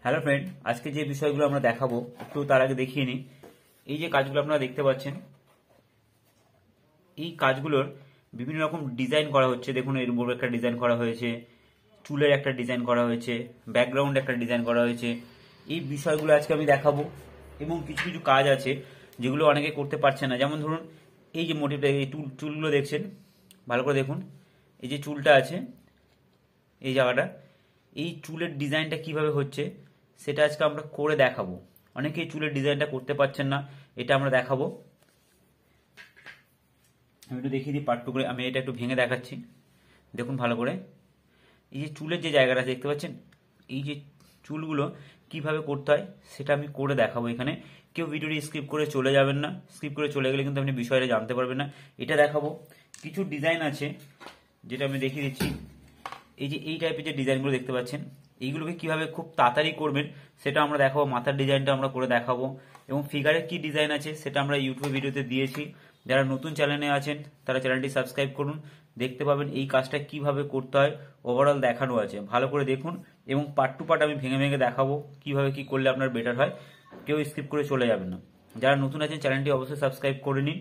Hello friend, আজকে যে বিষয়গুলো আমরা দেখাবো একটু তার আগে দেখিয়ে নিই। এই যে কাজগুলো আপনারা দেখতে পাচ্ছেন, এই কাজগুলোর বিভিন্ন রকম ডিজাইন করা হচ্ছে। দেখুন, এর উপর একটা ডিজাইন করা হয়েছে, চুলের একটা ডিজাইন করা হয়েছে, ব্যাকগ্রাউন্ড একটা ডিজাইন করা হয়েছে। এই বিষয়গুলো আজকে আমি দেখাবো। এবং কিছু কিছু কাজ আছে যেগুলো অনেকে করতে পারছে না। যেমন ধরুন, এই যে মোটিভটা, এই চুলগুলো দেখছেন, ভালো করে দেখুন। এই যে চুলটা আছে, এই জায়গাটা, এই চুলের ডিজাইনটা কিভাবে হচ্ছে সেটা আজকে আমরা করে দেখাবো। অনেকেই চুলের ডিজাইনটা করতে পারছেন না, এটা আমরা দেখাবো। আমি একটু দেখিয়ে দিই পার্ট করে। আমি এটা একটু ভেঙে দেখাচ্ছি, দেখুন ভালো করে। এই যে চুলের যে জায়গাটা দেখতে পাচ্ছেন, এই যে চুলগুলো কিভাবে করতে হয় সেটা আমি করে দেখাবো এখানে। কেউ ভিডিওটি স্কিপ করে চলে যাবেন না, স্কিপ করে চলে গেলে কিন্তু আপনি বিষয়টা জানতে পারবেন না। এটা দেখাবো। কিছু ডিজাইন আছে যেটা আমি দেখিয়ে দিচ্ছি। এই যে এই টাইপের যে ডিজাইনগুলো দেখতে পাচ্ছেন, এইগুলোকে কিভাবে খুব তাড়াতাড়ি করবেন সেটা আমরা দেখাবো। মাথার ডিজাইনটা আমরা করে দেখাবো, এবং ফিগারের কি ডিজাইন আছে সেটা আমরা ইউটিউব ভিডিওতে দিয়েছি। যারা নতুন চ্যানেলে আছেন তারা চ্যানেলটি সাবস্ক্রাইব করুন, দেখতে পাবেন এই কাজটা কিভাবে করতে হয় ওভারঅল দেখানো আছে। ভালো করে দেখুন, এবং পার্ট টু পার্ট আমি ভেঙে ভেঙে দেখাবো কিভাবে কি করলে আপনার বেটার হয়। কেউ স্কিপ করে চলে যাবেন না। যারা নতুন আছেন চ্যানেলটি অবশ্যই সাবস্ক্রাইব করে নিন,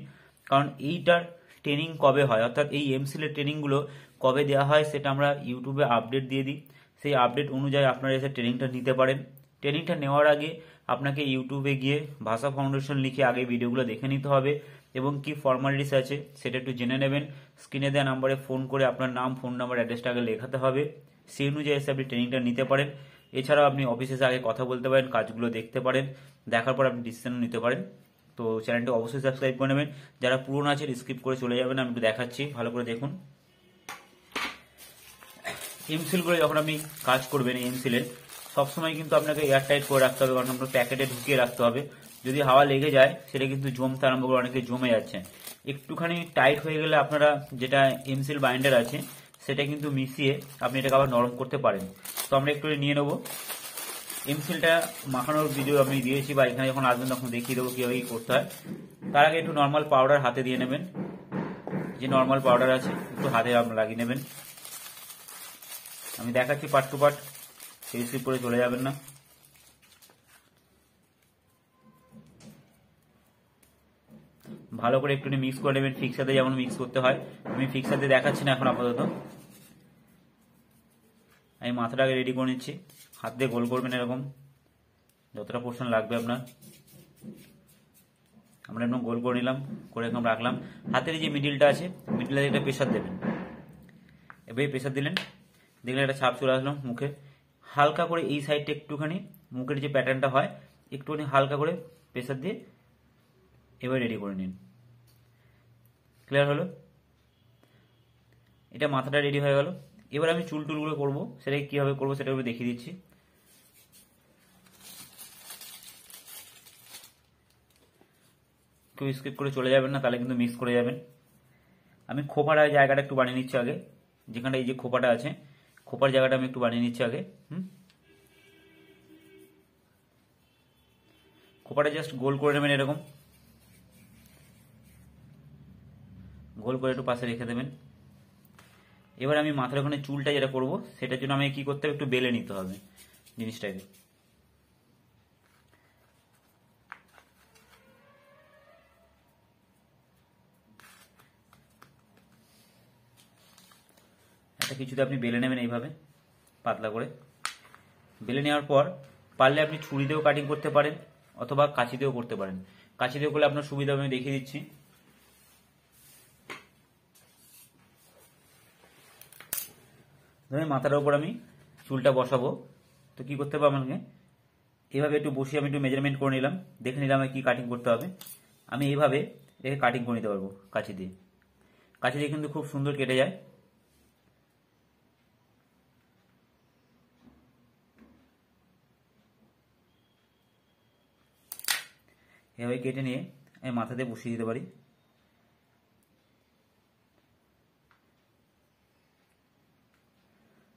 কারণ এইটার ট্রেনিং কবে হয়, অর্থাৎ এই এমসিলের ট্রেনিংগুলো কবে দেওয়া হয় সেটা আমরা ইউটিউবে আপডেট দিয়ে দিই। সেই আপডেট অনুযায়ী আপনারা এসে ট্রেনিংটা নিতে পারেন। ট্রেনিংটা নেওয়ার আগে আপনাকে ইউটিউবে গিয়ে ভাষা ফাউন্ডেশন লিখে আগে ভিডিওগুলো দেখে নিতে হবে, এবং কি ফর্মালিটিস আছে সেটা একটু জেনে নেবেন। স্ক্রিনে দেওয়া নাম্বারে ফোন করে আপনার নাম, ফোন নাম্বার, অ্যাড্রেসটা আগে লেখাতে হবে। সেই অনুযায়ী এসে আপনি ট্রেনিংটা নিতে পারেন। এছাড়াও আপনি অফিসে আগে কথা বলতে পারেন, কাজগুলো দেখতে পারেন, দেখার পর আপনি ডিসিশন নিতে পারেন। তো চ্যানেলটি অবশ্যই সাবস্ক্রাইব করে নেবেন। যারা পুরনো আছে স্কিপ করে চলে যাবেন, আমি একটু দেখাচ্ছি, ভালো করে দেখুন। এমসিলগুলো যখন আপনি কাজ করবেন, এই এমসিলের সবসময় কিন্তু আপনাকে এয়ারটাইট করে রাখতে হবে, কারণ আপনার প্যাকেটে ঢুকিয়ে রাখতে হবে। যদি হাওয়া লেগে যায় সেটা কিন্তু জমতে আরম্ভ করে, অনেকে জমে যাচ্ছে। একটুখানি টাইট হয়ে গেলে আপনারা যেটা এমসিল বাইন্ডার আছে সেটা কিন্তু মিশিয়ে আপনি এটাকে আবার নরম করতে পারেন। তো আমরা একটু নিয়ে নেবো। এমসিলটা মাখানোর ভিডিও আমি দিয়েছি, বা এখানে যখন আসবেন তখন দেখিয়ে দেবো কীভাবে করতে হয়। তার আগে একটু নর্মাল পাউডার হাতে দিয়ে নেবেন। যে নর্মাল পাউডার আছে একটু হাতে লাগিয়ে নেবেন। আমি দেখাচ্ছি পার্ট টু পার্ট, স্কিপ করে চলে যাবেন না। ভালো করে একটু মিক্স করে নেবেন, ফিক্সাতে যেমন মিক্স করতে হয়। আমি ফিক্সাতে দেখাচ্ছি না এখন আপাতত। আমি মাথাটাকে রেডি করে নিচ্ছি। হাত দিয়ে গোল করবেন এরকম, যতটা পোর্শন লাগবে আপনার। আমরা এরকম গোল করে নিলাম, করে এরকম রাখলাম। হাতের যে মিডিলটা আছে, মিডিলে একটা প্রেশার দেবেন। এবারে প্রেশার দিলেন, দেখলেন একটা ছাপ চলে আসলো মুখে। হালকা করে এই সাইডটা একটুখানি, মুখের যে প্যাটার্নটা হয় একটুখানি হালকা করে প্রেশার দিয়ে এবার রেডি করে নিন। ক্লিয়ার হলো? এটা মাথাটা রেডি হয়ে গেল। এবার আমি চুল টুলগুলো করবো, সেটাকে কিভাবে করবো সেটা দেখিয়ে দিচ্ছি। কেউ স্কিপ করে চলে যাবেন না, তাহলে কিন্তু মিক্স করে যাবেন। আমি খোপার জায়গাটা একটু বানিয়ে নিচ্ছি আগে, যেখানটা এই যে খোপাটা আছে, খোপার জায়গাটা আমি একটু বানিয়ে নিচ্ছি আগে। খোপাটা জাস্ট গোল করে নেবেন, এরকম গোল করে একটু পাশে রেখে দেবেন। এবার আমি মাথার ওখানে চুলটা যেটা করবো সেটার জন্য আমাকে কি করতে হবে, একটু বেলে নিতে হবে জিনিসটাকে। একটা কিছুতে আপনি বেলে নেবেন এইভাবে পাতলা করে। বেলে নেওয়ার পর পারলে আপনি ছুরি দিয়েও কাটিং করতে পারেন, অথবা কাঁচি দিয়েও করতে পারেন। কাঁচি দিয়ে করলে আপনার সুবিধা আমি দেখিয়ে দিচ্ছি। ধরুন মাথার উপর আমি চুলটা বসাবো, তো কি করতে হবে আমাকে, এইভাবে একটু বসিয়ে আমি একটু মেজারমেন্ট করে নিলাম, দেখে নিলাম কি কাটিং করতে হবে। আমি এইভাবে একে কাটিং করে নিতে পারবো কাঁচি দিয়ে। কাঁচি দিয়ে কিন্তু খুব সুন্দর কেটে যায়। এভাবে কেটে নিয়ে আমি মাথাতে বসিয়ে দিতে পারি।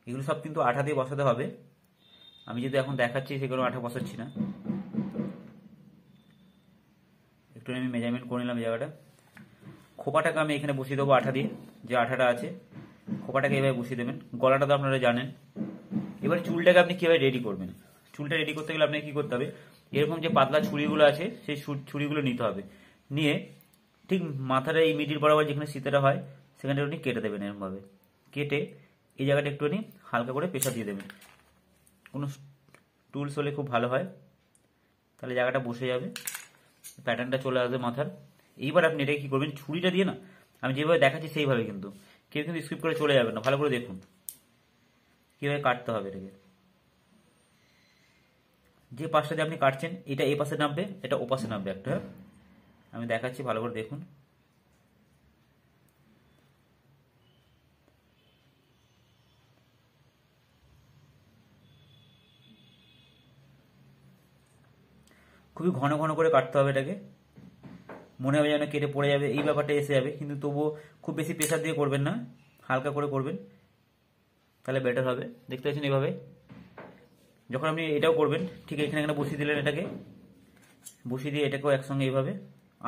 এগুলো সব কিন্তু আঠা দিয়ে বসাতে হবে। আমি যদি এখন দেখাচ্ছি সেগুলো আঠা বসাচ্ছি না। একটু আমি মেজারমেন্ট করে নিলাম জায়গাটা। খোপাটাকে আমি এখানে বসিয়ে দেবো আঠা দিয়ে, যে আঠাটা আছে খোপাটাকে এভাবে বসিয়ে দেবেন। গলাটা তো আপনারা জানেন। এবার চুলটাকে আপনি কিভাবে রেডি করবেন, চুলটা রেডি করতে গেলে আপনাকে কি করতে হবে, এরকম যে পাতলা ছুরিগুলো আছে সেই ছুরিগুলো নিতে হবে, নিয়ে ঠিক মাথার এই মিডিল বরাবর যেখানে সীতাটা হয় সেখানে আপনি কেটে দেবেন। এরকমভাবে কেটে এই জায়গাটা একটুখানি হালকা করে প্রেশার দিয়ে দেবেন। কোনো টুলস হলে খুব ভালো হয়, তাহলে জায়গাটা বসে যাবে, প্যাটার্নটা চলে আসবে মাথার। এইবার আপনি এটাকে কি করবেন, ছুরিটা দিয়ে না আমি যেভাবে দেখাচ্ছি সেইভাবে, কিন্তু কেউ কিন্তু স্কিপ করে চলে যাবে না, ভালো করে দেখুন কীভাবে কাটতে হবে এটাকে। যে পাশটা দিয়ে আপনি কাটছেন এটা এই পাশে নামবে, এটা ও পাশে নামবে একটা, আমি দেখাচ্ছি ভালো করে দেখুন। খুবই ঘন ঘন করে কাটতে হবে এটাকে, মনে হবে যেন কেটে পড়ে যাবে এই ব্যাপারটা এসে যাবে, কিন্তু তবুও খুব বেশি প্রেশার দিয়ে করবেন না, হালকা করে করবেন, তাহলে বেটার হবে। দেখতে পাচ্ছেন এইভাবে যখন আপনি এটাও করবেন ঠিক এখানে এখানে বসিয়ে দিলেন, এটাকে বসিয়ে দিয়ে এটাকেও একসঙ্গে এইভাবে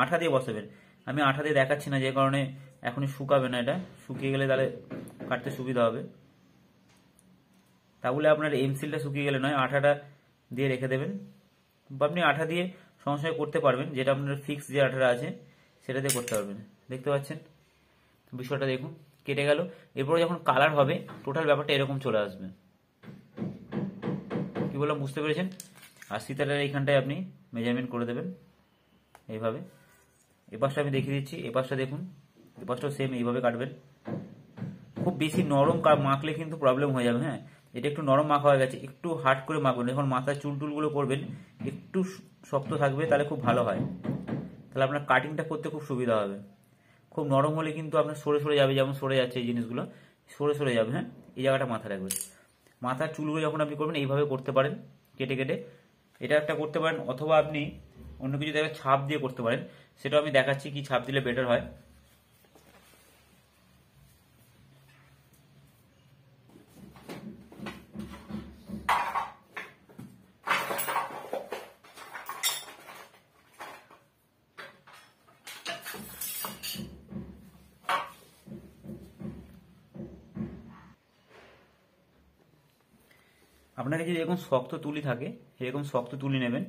আঠা দিয়ে বসাবেন। আমি আঠা দিয়ে দেখাচ্ছি না যে কারণে এখনই শুকাবে না, এটা শুকিয়ে গেলে তাহলে কাটতে সুবিধা হবে। তাহলে আপনার এমসিলটা শুকিয়ে গেলে নয়, আঠাটা দিয়ে রেখে দেবেন, বা আপনি আঠা দিয়ে সঙ্গে সঙ্গে করতে পারবেন, যেটা আপনার ফিক্স যে আঠাটা আছে সেটা দিয়ে করতে পারবেন। দেখতে পাচ্ছেন বিষয়টা, দেখুন কেটে গেল। এরপরে যখন কালার হবে টোটাল ব্যাপারটা এরকম চলে আসবে। কি বললাম বুঝতে পেরেছেন? আর সীতাটার এইখানটায় আপনি মেজারমেন্ট করে দেবেন এইভাবে। এপাশটা আমি দেখিয়ে দিচ্ছি, এপাশটা দেখুন, এপাশটাও সেম এইভাবে কাটবেন। খুব বেশি নরম মাখলে কিন্তু প্রবলেম হয়ে যাবে। হ্যাঁ, এটা একটু নরম মাখা হয়ে গেছে, একটু হার্ড করে মাখবেন। যখন মাথায় চুল টুলগুলো করবেন একটু শক্ত থাকবে, তাহলে খুব ভালো হয়, তাহলে আপনার কাটিংটা করতে খুব সুবিধা হবে। খুব নরম হলে কিন্তু আপনার সরে সরে যাবে, যেমন সরে যাচ্ছে এই জিনিসগুলো, সরে সরে যাবে। হ্যাঁ, এই জায়গাটা মাথায় রাখবেন। মাথার চুলগুলো যখন আপনি করবেন এইভাবে করতে পারেন, কেটে কেটে এটা একটা করতে পারেন, অথবা আপনি অন্য কিছু জায়গায় ছাপ দিয়ে করতে পারেন, সেটাও আমি দেখাচ্ছি কি ছাপ দিলে বেটার হয়। আপনাকে যদি এরকম শক্ত তুলি থাকে, এরকম শক্ত তুলি নেবেন,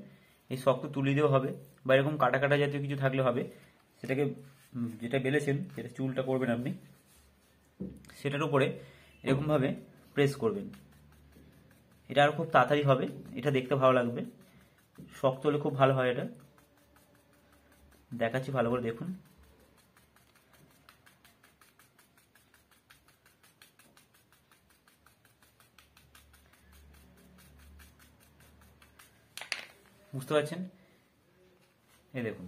এই শক্ত তুলি দিয়েও হবে, বা এরকম কাটা কাটা জাতীয় কিছু থাকলে হবে। সেটাকে যেটা বেলেছেন, যেটা চুলটা করবেন আপনি, সেটার উপরে এরকমভাবে প্রেস করবেন। এটা আরও খুব তাড়াতাড়ি হবে, এটা দেখতে ভালো লাগবে। শক্ত হলে খুব ভালো হয়। এটা দেখাচ্ছি ভালো করে দেখুন। বুঝতে পারছেন? এই দেখুন,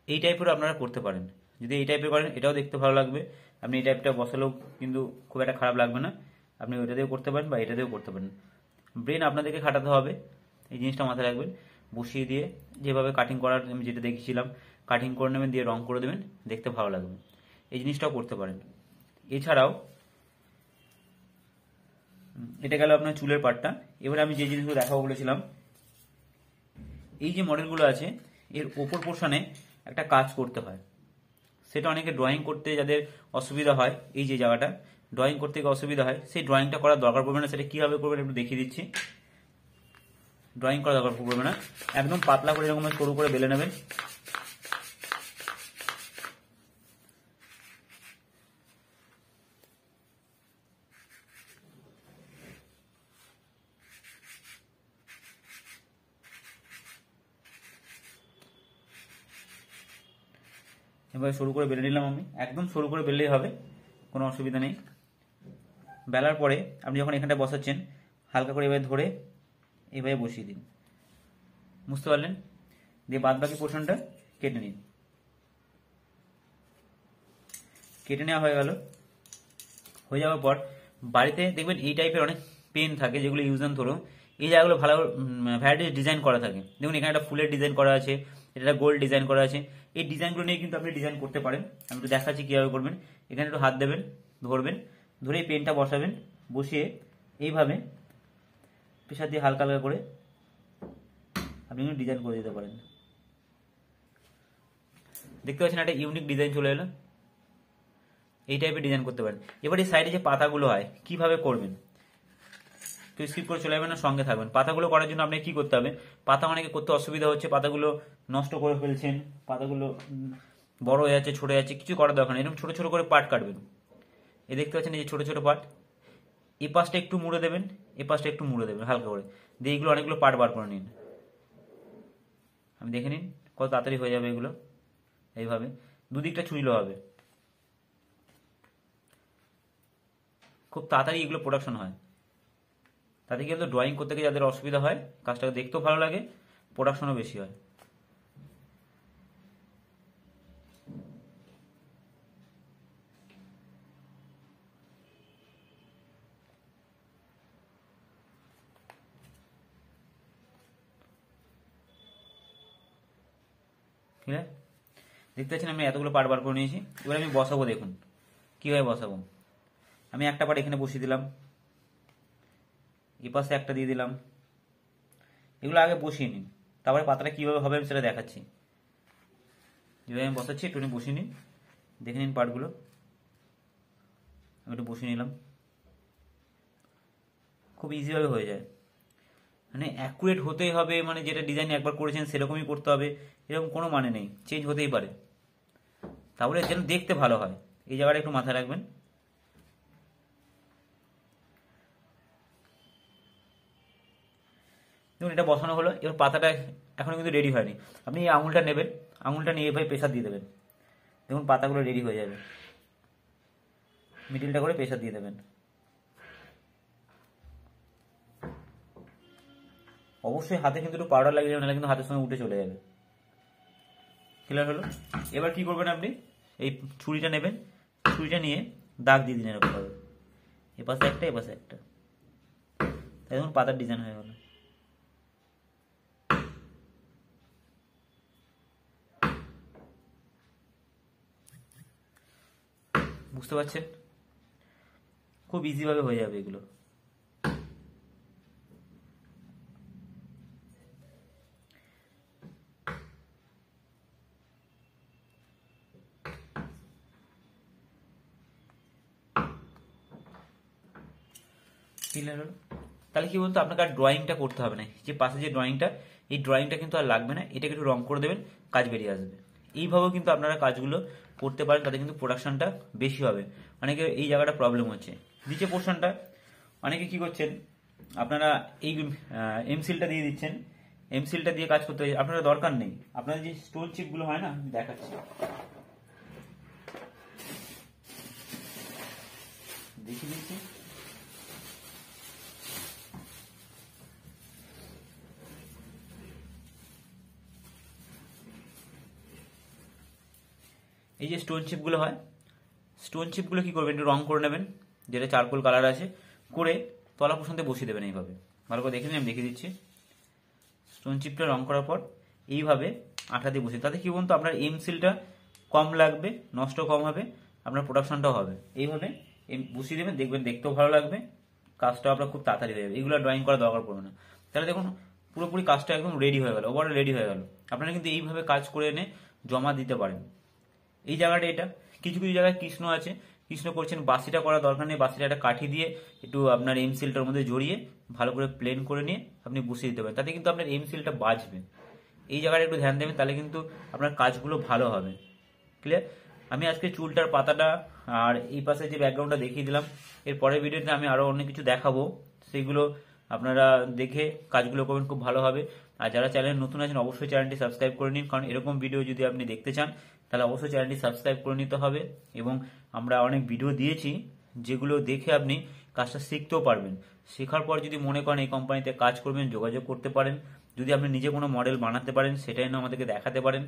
এই টাইপের আপনারা করতে পারেন। যদি এই টাইপের করেন এটাও দেখতে ভালো লাগবে, আপনি এই টাইপটা বসালেও কিন্তু খুব একটা খারাপ লাগবে না। আপনি ওইটা দিয়েও করতে পারেন বা এটা দিয়েও করতে পারেন। ব্রেন আপনাদেরকে খাটাতে হবে, এই জিনিসটা মাথায় রাখবেন। বসিয়ে দিয়ে যেভাবে কাটিং করার আমি যেটা দেখেছিলাম, কাটিং করে নেবেন, দিয়ে রং করে দেবেন, দেখতে ভালো লাগবে। এই জিনিসটাও করতে পারেন। এছাড়াও এটা গেল আপনার চুলের পার্টটা। এবারে আমি যে জিনিসগুলো দেখাবো বলেছিলাম, এই যে মডেলগুলো আছে এর ওপর পোর্শনে একটা কাজ করতে হয়। সেটা অনেকে ড্রয়িং করতে যাদের অসুবিধা হয়, এই যে জায়গাটা ড্রয়িং করতে গিয়ে অসুবিধা হয়, সেই ড্রয়িংটা করার দরকার পড়বে না। সেটা কীভাবে করবেন একটু দেখিয়ে দিচ্ছি। ড্রয়িং করার দরকার পড়বে না, একদম পাতলা করে এরকম সরু করে বেলে নেবেন। এভাবে সরু করে বেলে নিলাম আমি, একদম সরু করে বেললেই হবে, কোনো অসুবিধা নেই। বেলার পরে আপনি যখন এখানটা বসাচ্ছেন হালকা করে এভাবে ধরে এভাবে বসিয়ে দিন, বুঝতে পারলেন? দিয়ে বাদ বাকি পোর্শনটা কেটে নিন। কেটে নেওয়া হয়ে গেল। হয়ে যাওয়ার পর বাড়িতে দেখবেন এই টাইপের অনেক পেন থাকে যেগুলো ইউজ অ্যান্ড থ্রো, এই জায়গাগুলো ভালো ভ্যারাইটিস ডিজাইন করা থাকে। দেখুন এখানে একটা ফুলের ডিজাইন করা আছে, এটা গোল্ড ডিজাইন করা আছে। এই ডিজাইনগুলো নিয়ে কিন্তু আপনি ডিজাইন করতে পারেন। আমি একটু দেখাচ্ছি কীভাবে করবেন। এখানে একটু হাত দেবেন, ধরবেন, ধরে এই পেনটা বসাবেন, বসিয়ে এইভাবে প্রেসার দিয়ে হালকা হালকা করে আপনি কিন্তু ডিজাইন করে দিতে পারেন। দেখতে পাচ্ছেন একটা ইউনিক ডিজাইন চলে এলো। এই টাইপের ডিজাইন করতে পারেন। এবার এই সাইডে যে পাতাগুলো হয় কিভাবে করবেন, কেউ স্কিপ করে চলে যাবেন না, সঙ্গে থাকবেন। পাতাগুলো করার জন্য আপনাকে কি করতে হবে, পাতা অনেকে করতে অসুবিধা হচ্ছে, পাতাগুলো নষ্ট করে ফেলছেন, পাতাগুলো বড় হয়ে যাচ্ছে, ছোট যাচ্ছে, কিছু করার দরকার নেই। এরকম ছোট ছোট করে পার্ট কাটবেন। এই দেখতে পাচ্ছেন এই যে ছোট ছোট পার্ট, এই পাশটা একটু মুড়ে দেবেন, এই পাশটা একটু মুড়ে দেবেন হালকা করে, দিয়ে এইগুলো অনেকগুলো পার্ট বার করে নিন। আমি দেখে নিন কত তাড়াতাড়ি হয়ে যাবে এগুলো। এইভাবে দুদিকটা ছুঁইলো হবে, খুব তাড়াতাড়ি এগুলো প্রোডাকশন হয়। তাতে কি বলতো, ড্রয়িং করতে গিয়ে যাদের অসুবিধা হয়, কাজটা দেখতেও ভালো লাগে, প্রোডাকশনও বেশি হয়। ঠিক আছে, দেখতে পাচ্ছেন আমি এতগুলো পার্ট বার করে নিয়েছি। এবার আমি বসাবো, দেখুন কীভাবে বসাবো। আমি একটা পার্ট এখানে বসিয়ে দিলাম, এই পাশে একটা দিয়ে দিলাম। এগুলো আগে বসিয়ে নিন, তারপরে পাতাটা কীভাবে হবে আমি সেটা দেখাচ্ছি। যেভাবে আমি বসাচ্ছি একটু বসিয়ে নিন, দেখে নিন পার্টগুলো। আমি একটু বসিয়ে নিলাম, খুব ইজিভাবে হয়ে যায়। মানে অ্যাকুরেট হতেই হবে, মানে যেটা ডিজাইন একবার করেছেন সেরকমই করতে হবে এরকম কোনো মানে নেই, চেঞ্জ হতেই পারে, তাহলে যেন দেখতে ভালো হয়। এই জায়গাটা একটু মাথায় রাখবেন। দেখুন এটা বসানো হলো, এবার পাতাটা এখনো কিন্তু রেডি হয়নি। আপনি এই আঙুলটা নেবেন, আঙুলটা নিয়ে এভাবে প্রেসার দিয়ে দেবেন, দেখুন পাতাগুলো রেডি হয়ে যাবে। মিডিলটা করে প্রেসার দিয়ে দেবেন। অবশ্যই হাতে কিন্তু একটু পাউডার লাগিয়ে দেবেন, নাহলে কিন্তু হাতের সঙ্গে উঠে চলে যাবে। ক্লিয়ার হলো? এবার কি করবেন, আপনি এই ছুরিটা নেবেন, ছুরিটা নিয়ে দাগ দিয়ে দিন এরকম ভাবে, এপাশে একটা এপাশে একটা, তাই দেখুন পাতার ডিজাইন হয়ে গেল। বুঝতে পারছেন? খুব ইজিভাবে হয়ে যাবে এগুলো। ক্লিয়ার হলো? তাহলে কি বলতো, আপনাকে আর ড্রয়িংটা করতে হবে না। যে পাশে যে ড্রয়িংটা, এই ড্রয়িংটা কিন্তু আর লাগবে না, এটাকে একটু রং করে দেবেন, কাজ বেরিয়ে আসবে। এইভাবেও কিন্তু আপনারা কাজগুলো করতে পারেন, তাতে কিন্তু প্রোডাকশনটা বেশি হবে। অনেকে এই জায়গাটা প্রবলেম হচ্ছে, নিচে পোর্শনটা অনেকে কি করছেন, আপনারা এই এমসিলটা দিয়ে দিচ্ছেন, এমসিলটা দিয়ে কাজ করতে আপনারা দরকার নেই। আপনাদের যে স্টোন চিপগুলো হয় না, আমি দেখাচ্ছি, দেখিয়ে দিচ্ছি। এই যে স্টোন চিপগুলো হয়, স্টোন চিপগুলো কি করবেন, একটু রং করে নেবেন, যেটা চারকোল কালার আছে, করে তলা পোষণতে বসিয়ে দেবেন। এইভাবে ভালো করে দেখে নিন, আমি দেখিয়ে দিচ্ছি। স্টোন চিপটা রং করার পর এইভাবে আঠা দিয়ে বসিয়ে, তাতে কি বলুন তো, আপনার এমসিলটা কম লাগবে, নষ্ট কম হবে, আপনার প্রোডাকশনটাও হবে। এইভাবে বসিয়ে দেবেন, দেখবেন দেখতেও ভালো লাগবে, কাজটাও আপনার খুব তাড়াতাড়ি হয়ে যাবে। এগুলো ড্রয়িং করার দরকার পড়বে না। তাহলে দেখুন পুরোপুরি কাজটা একদম রেডি হয়ে গেল, ওভারঅল রেডি হয়ে গেল। আপনারা কিন্তু এইভাবে কাজ করে এনে জমা দিতে পারেন। এই জায়গাটা এটা, কিছু কিছু জায়গায় কৃষ্ণ আছে, কৃষ্ণ করছেন, বাসিটা করার দরকার নেই, বাসিটা একটা কাঠি দিয়ে একটু আপনার এমসিলটার মধ্যে জড়িয়ে ভালো করে প্লেন করে নিয়ে আপনি বসিয়ে দিতে পারেন, তাতে কিন্তু আপনার এমসিলটা বাজবে। এই জায়গাটা একটু ধ্যান দেবেন, তাহলে কিন্তু আপনার কাজগুলো ভালো হবে। ক্লিয়ার? আমি আজকে চুলটার পাতাটা আর এই পাশে যে ব্যাকগ্রাউন্ডটা দেখিয়ে দিলাম। এর পরের ভিডিওতে আমি আরো অনেক কিছু দেখাবো, সেগুলো আপনারা দেখে কাজগুলো করবেন, খুব ভালো হবে। আর যারা চ্যানেল নতুন আছেন অবশ্যই চ্যানেলটি সাবস্ক্রাইব করে নিন, কারণ এরকম ভিডিও যদি আপনি দেখতে চান তাহলে অবশ্যই চ্যানেলটি সাবস্ক্রাইব করে নিতে হবে। এবং আমরা অনেক ভিডিও দিয়েছি যেগুলো দেখে আপনি কাজটা শিখতেও পারবেন। শেখার পর যদি মনে করেন এই কোম্পানিতে কাজ করবেন, যোগাযোগ করতে পারেন। যদি আপনি নিজে কোনো মডেল বানাতে পারেন সেটাই না আমাদেরকে দেখাতে পারেন,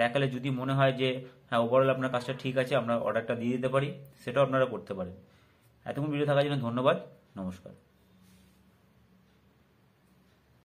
দেখালে যদি মনে হয় যে হ্যাঁ ওভারঅল আপনার কাজটা ঠিক আছে, আমরা অর্ডারটা দিয়ে দিতে পারি, সেটাও আপনারা করতে পারেন। এতক্ষণ ভিডিও থাকার জন্য ধন্যবাদ, নমস্কার।